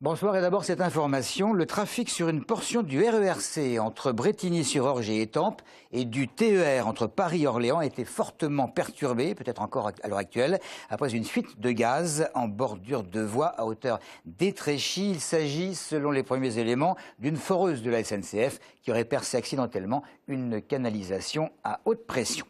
Bonsoir et d'abord cette information. Le trafic sur une portion du RERC entre Brétigny-sur-Orge et Étampes et du TER entre Paris et Orléans a été fortement perturbé, peut-être encore à l'heure actuelle, après une fuite de gaz en bordure de voie à hauteur d'Étréchy. Il s'agit, selon les premiers éléments, d'une foreuse de la SNCF qui aurait percé accidentellement une canalisation à haute pression.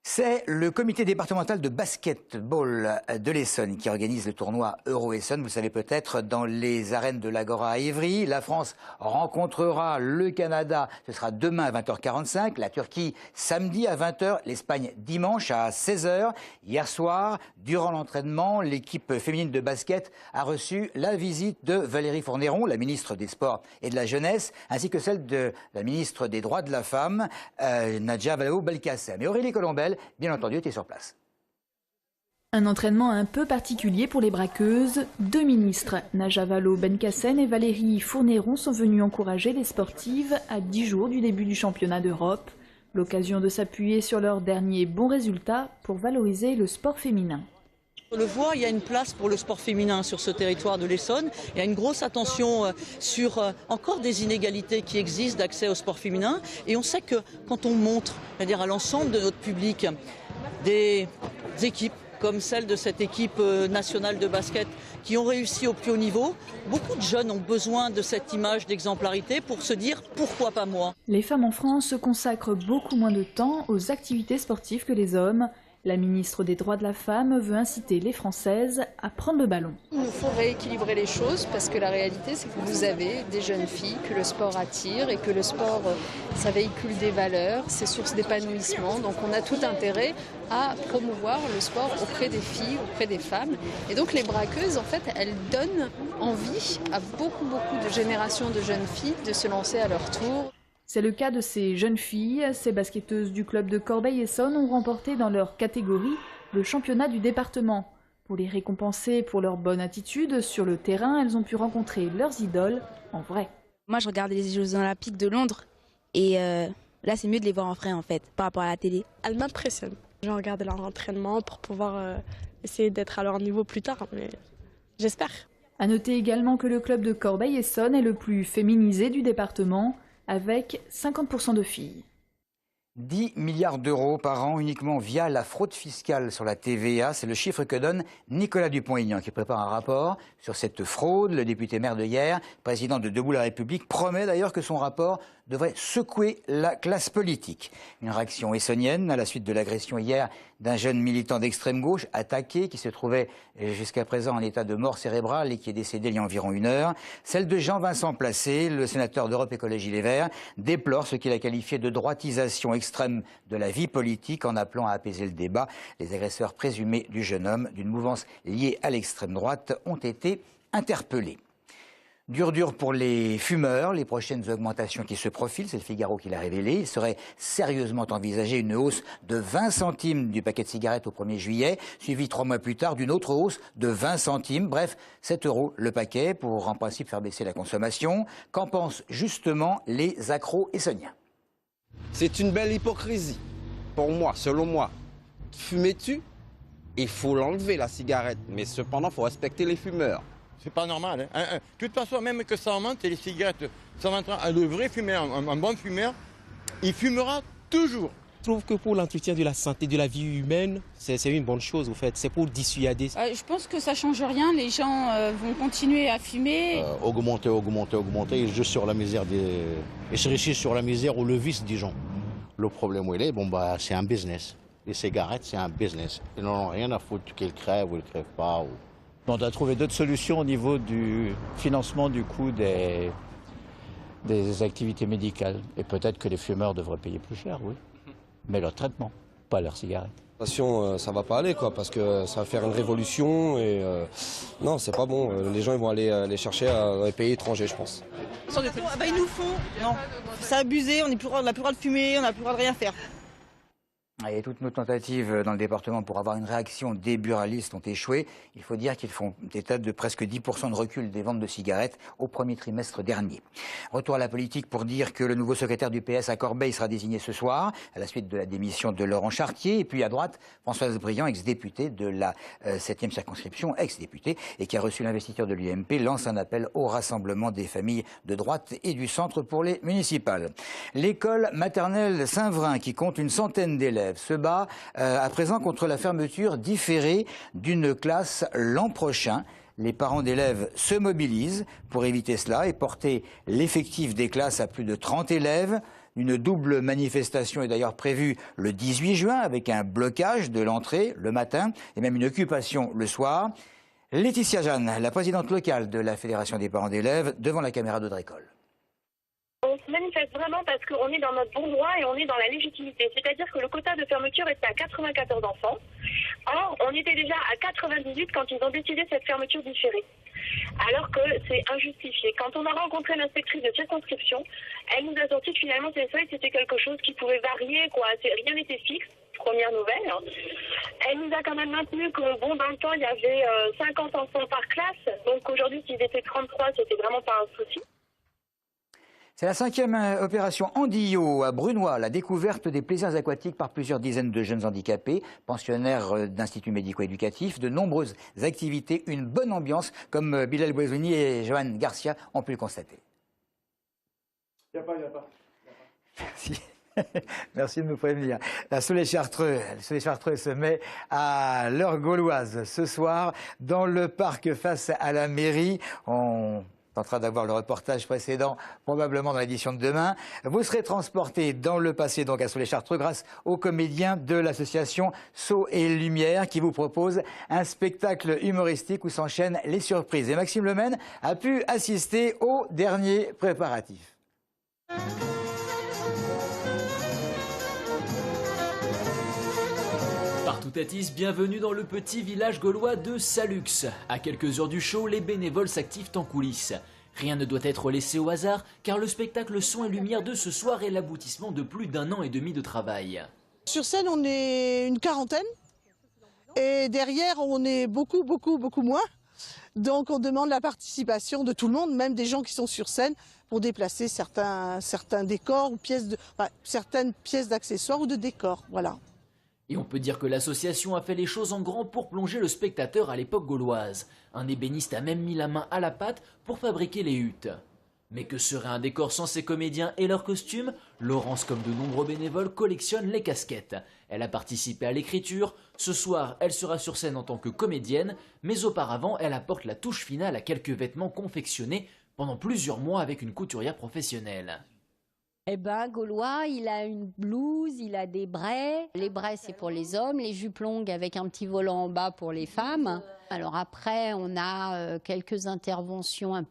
C'est le comité départemental de basketball de l'Essonne qui organise le tournoi Euro-Essonne. Vous le savez peut-être, dans les arènes de l'Agora à Évry. La France rencontrera le Canada, ce sera demain à 20h45, la Turquie samedi à 20h, l'Espagne dimanche à 16h. Hier soir, durant l'entraînement, l'équipe féminine de basket a reçu la visite de Valérie Fournéron, la ministre des Sports et de la Jeunesse, ainsi que celle de la ministre des Droits de la Femme, Nadja Vallaud-Belkacem. Et Aurélie Colombel, bien entendu, était sur place. Un entraînement un peu particulier pour les braqueuses. Deux ministres, Nadja Vallaud-Belkacem et Valérie Fournéron, sont venus encourager les sportives à 10 jours du début du championnat d'Europe. L'occasion de s'appuyer sur leurs derniers bons résultats pour valoriser le sport féminin. On le voit, il y a une place pour le sport féminin sur ce territoire de l'Essonne. Il y a une grosse attention sur encore des inégalités qui existent d'accès au sport féminin. Et on sait que quand on montre, c'est-à-dire à l'ensemble de notre public, des équipes comme celle de cette équipe nationale de basket qui ont réussi au plus haut niveau, beaucoup de jeunes ont besoin de cette image d'exemplarité pour se dire « pourquoi pas moi ». Les femmes en France consacrent beaucoup moins de temps aux activités sportives que les hommes. La ministre des Droits de la Femme veut inciter les Françaises à prendre le ballon. Il nous faut rééquilibrer les choses parce que la réalité, c'est que vous avez des jeunes filles que le sport attire et que le sport, ça véhicule des valeurs, c'est source d'épanouissement. Donc on a tout intérêt à promouvoir le sport auprès des filles, auprès des femmes. Et donc les braqueuses, en fait, elles donnent envie à beaucoup de générations de jeunes filles de se lancer à leur tour. C'est le cas de ces jeunes filles. Ces basketteuses du club de Corbeil-Essonnes ont remporté dans leur catégorie le championnat du département. Pour les récompenser pour leur bonne attitude sur le terrain, elles ont pu rencontrer leurs idoles en vrai. Moi, je regardais les Jeux Olympiques de Londres et là, c'est mieux de les voir en vrai en fait, par rapport à la télé. Elles m'impressionnent. Je regarde leur entraînement pour pouvoir essayer d'être à leur niveau plus tard, mais j'espère. À noter également que le club de Corbeil-Essonnes est le plus féminisé du département, avec 50% de filles. 10 milliards d'euros par an uniquement via la fraude fiscale sur la TVA. C'est le chiffre que donne Nicolas Dupont-Aignan qui prépare un rapport sur cette fraude. Le député maire de Hyères, président de Debout la République, promet d'ailleurs que son rapport devrait secouer la classe politique. Une réaction essonnienne à la suite de l'agression hier d'un jeune militant d'extrême gauche attaqué qui se trouvait jusqu'à présent en état de mort cérébrale et qui est décédé il y a environ 1 heure. Celle de Jean-Vincent Placé, le sénateur d'Europe Écologie Les Verts, déplore ce qu'il a qualifié de droitisation extrême de la vie politique en appelant à apaiser le débat. Les agresseurs présumés du jeune homme d'une mouvance liée à l'extrême droite ont été interpellés. Dur pour les fumeurs, les prochaines augmentations qui se profilent, c'est le Figaro qui l'a révélé. Il serait sérieusement envisagé une hausse de 20 centimes du paquet de cigarettes au 1er juillet, suivie 3 mois plus tard d'une autre hausse de 20 centimes. Bref, 7 € le paquet pour en principe faire baisser la consommation. Qu'en pensent justement les accros essonniens? C'est une belle hypocrisie, pour moi, selon moi. Fumer tue, il faut l'enlever la cigarette, mais cependant, il faut respecter les fumeurs. C'est pas normal. Hein. De toute façon, même que ça augmente, les cigarettes, ça va le vrai fumeur, un bon fumeur, il fumera toujours. Je trouve que pour l'entretien de la santé, de la vie humaine, c'est une bonne chose, en fait. C'est pour dissuader. Je pense que ça ne change rien. Les gens vont continuer à fumer. Augmenter, ils jouent sur la misère ils se réussissent sur la misère ou le vice des gens. Le problème où il est, c'est un business. Les cigarettes, c'est un business. Ils n'en ont rien à foutre qu'ils crèvent ou ils ne crèvent pas. On doit trouver d'autres solutions au niveau du financement du coût des activités médicales. Et peut-être que les fumeurs devraient payer plus cher, oui. Mais leur traitement, pas leurs cigarettes. Ça va pas aller, quoi, parce que ça va faire une révolution et non, c'est pas bon. Les gens ils vont aller les chercher dans les pays étrangers, je pense. Ils nous font, non, c'est abusé, on n'a plus le droit de fumer, on n'a plus le droit de rien faire. Et toutes nos tentatives dans le département pour avoir une réaction des buralistes ont échoué. Il faut dire qu'ils font état de presque 10% de recul des ventes de cigarettes au premier trimestre dernier. Retour à la politique pour dire que le nouveau secrétaire du PS à Corbeil sera désigné ce soir, à la suite de la démission de Laurent Chartier. Et puis à droite, Françoise Briand, ex-députée de la 7e circonscription, ex-députée, et qui a reçu l'investiture de l'UMP, lance un appel au rassemblement des familles de droite et du centre pour les municipales. L'école maternelle Saint-Vrain, qui compte une centaine d'élèves, se bat à présent contre la fermeture différée d'une classe l'an prochain. Les parents d'élèves se mobilisent pour éviter cela et porter l'effectif des classes à plus de 30 élèves. Une double manifestation est d'ailleurs prévue le 18 juin avec un blocage de l'entrée le matin et même une occupation le soir. Laetitia Jeanne, la présidente locale de la Fédération des parents d'élèves, devant la caméra d'Audrey Coll. On se manifeste vraiment parce qu'on est dans notre bon droit et on est dans la légitimité. C'est-à-dire que le quota de fermeture était à 94 enfants. Or, on était déjà à 98 quand ils ont décidé cette fermeture différée. Alors que c'est injustifié. Quand on a rencontré l'inspectrice de circonscription, elle nous a sorti que finalement ces seuils c'était quelque chose qui pouvait varier, quoi. Rien n'était fixe. Première nouvelle. Elle nous a quand même maintenu que bon, dans le temps il y avait 50 enfants par classe. Donc aujourd'hui s'ils étaient 33, c'était vraiment pas un souci. C'est la 5e opération Andillot à Brunois, la découverte des plaisirs aquatiques par plusieurs dizaines de jeunes handicapés, pensionnaires d'instituts médico-éducatifs, de nombreuses activités, une bonne ambiance, comme Bilal Boisouni et Johan Garcia ont pu le constater. Il n'y a pas. Merci. Merci de nous prévenir. La Soleil-Chartreux se met à l'heure gauloise ce soir dans le parc face à la mairie. On tentera d'avoir le reportage précédent, probablement dans l'édition de demain. Vous serez transporté dans le passé, donc à Soleil-Chartreux, grâce aux comédiens de l'association Saut et Lumière, qui vous propose un spectacle humoristique où s'enchaînent les surprises. Et Maxime Lemaine a pu assister aux derniers préparatifs. Toutatis, bienvenue dans le petit village gaulois de Salux. À quelques heures du show, les bénévoles s'activent en coulisses. Rien ne doit être laissé au hasard, car le spectacle Son et Lumière de ce soir est l'aboutissement de plus d'1 an et demi de travail. Sur scène, on est une quarantaine, et derrière, on est beaucoup moins. Donc on demande la participation de tout le monde, même des gens qui sont sur scène, pour déplacer certains décors ou certaines pièces d'accessoires ou de décors. Voilà. Et on peut dire que l'association a fait les choses en grand pour plonger le spectateur à l'époque gauloise. Un ébéniste a même mis la main à la pâte pour fabriquer les huttes. Mais que serait un décor sans ses comédiens et leurs costumes? Laurence, comme de nombreux bénévoles, collectionne les casquettes. Elle a participé à l'écriture. Ce soir, elle sera sur scène en tant que comédienne, mais auparavant, elle apporte la touche finale à quelques vêtements confectionnés pendant plusieurs mois avec une couturière professionnelle. Eh ben, Gaulois, il a une blouse, il a des braies. Les braies, c'est pour les hommes, les jupes longues avec un petit volant en bas pour les femmes. Alors après, on a quelques interventions un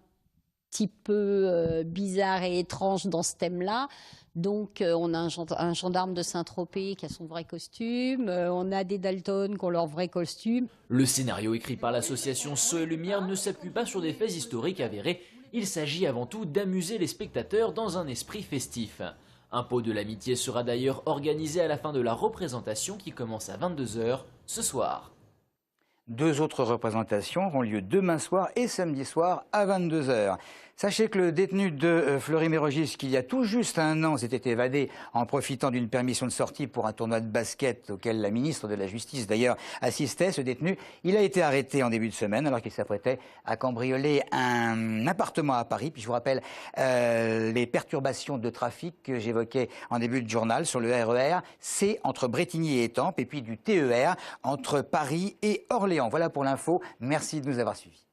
petit peu bizarres et étranges dans ce thème-là. Donc, on a un gendarme de Saint-Tropez qui a son vrai costume. On a des Dalton qui ont leur vrai costume. Le scénario écrit par l'association Saut et Lumière ne s'appuie pas sur des faits historiques avérés. Il s'agit avant tout d'amuser les spectateurs dans un esprit festif. Un pot de l'amitié sera d'ailleurs organisé à la fin de la représentation qui commence à 22 h ce soir. 2 autres représentations auront lieu demain soir et samedi soir à 22 h. Sachez que le détenu de Fleury-Mérogis, qui il y a tout juste 1 an s'était évadé en profitant d'une permission de sortie pour un tournoi de basket auquel la ministre de la Justice d'ailleurs assistait, ce détenu, il a été arrêté en début de semaine alors qu'il s'apprêtait à cambrioler un appartement à Paris. Puis je vous rappelle les perturbations de trafic que j'évoquais en début de journal sur le RER C entre Brétigny et Étampes et puis du TER entre Paris et Orléans. Voilà pour l'info. Merci de nous avoir suivis.